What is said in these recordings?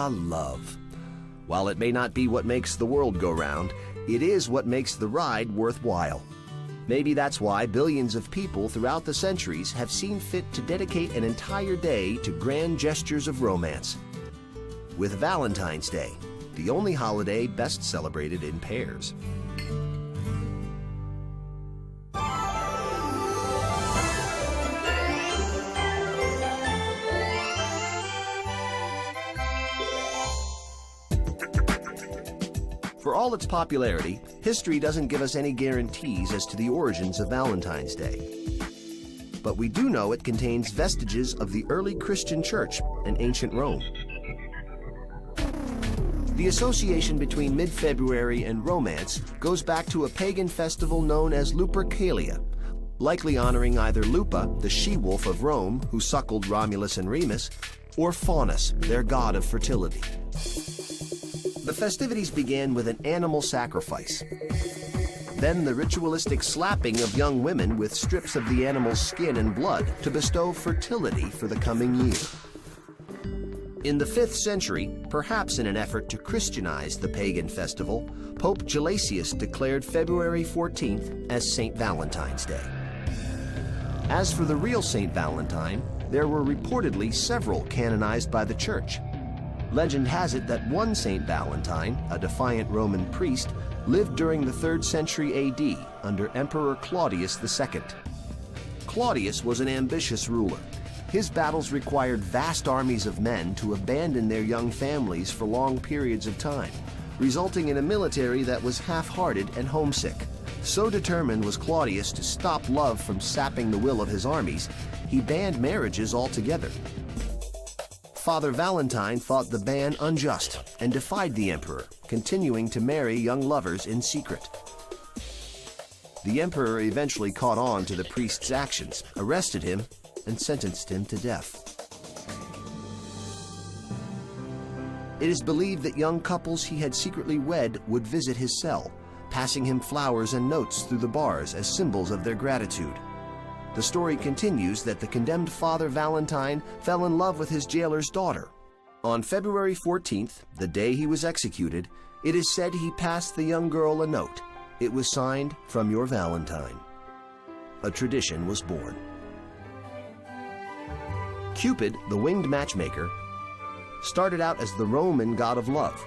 Ah, love. While it may not be what makes the world go round, it is what makes the ride worthwhile. Maybe that's why billions of people throughout the centuries have seen fit to dedicate an entire day to grand gestures of romance. With Valentine's Day, the only holiday best celebrated in pairs. For all its popularity, history doesn't give us any guarantees as to the origins of Valentine's Day. But we do know it contains vestiges of the early Christian church and ancient Rome. The association between mid-February and romance goes back to a pagan festival known as Lupercalia, likely honoring either Lupa, the she-wolf of Rome who suckled Romulus and Remus, or Faunus, their god of fertility. The festivities began with an animal sacrifice. Then the ritualistic slapping of young women with strips of the animal's skin and blood to bestow fertility for the coming year. In the 5th century, perhaps in an effort to Christianize the pagan festival, Pope Gelasius declared February 14th as St. Valentine's Day. As for the real St. Valentine, there were reportedly several canonized by the Church. Legend has it that one St. Valentine, a defiant Roman priest, lived during the 3rd century AD under Emperor Claudius II. Claudius was an ambitious ruler. His battles required vast armies of men to abandon their young families for long periods of time, resulting in a military that was half-hearted and homesick. So determined was Claudius to stop love from sapping the will of his armies, he banned marriages altogether. Father Valentine thought the ban unjust and defied the emperor, continuing to marry young lovers in secret. The emperor eventually caught on to the priest's actions, arrested him, and sentenced him to death. It is believed that young couples he had secretly wed would visit his cell, passing him flowers and notes through the bars as symbols of their gratitude. The story continues that the condemned Father Valentine fell in love with his jailer's daughter. On February 14th, the day he was executed, it is said he passed the young girl a note. It was signed, "From your Valentine." A tradition was born. Cupid, the winged matchmaker, started out as the Roman god of love,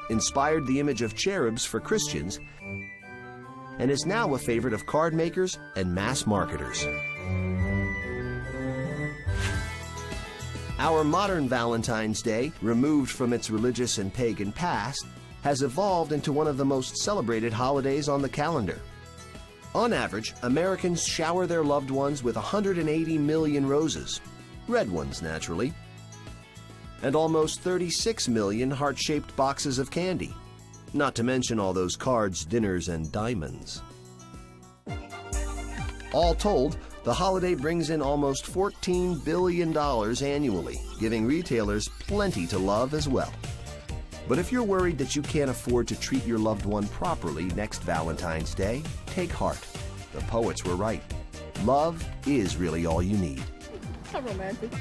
inspired the image of cherubs for Christians, and is now a favorite of card makers and mass marketers. Our modern Valentine's Day, removed from its religious and pagan past, has evolved into one of the most celebrated holidays on the calendar. On average, Americans shower their loved ones with 180 million roses, red ones naturally, and almost 36 million heart-shaped boxes of candy. Not to mention all those cards, dinners, and diamonds. All told, the holiday brings in almost $14 billion annually, giving retailers plenty to love as well. But if you're worried that you can't afford to treat your loved one properly next Valentine's Day, take heart. The poets were right. Love is really all you need. How romantic.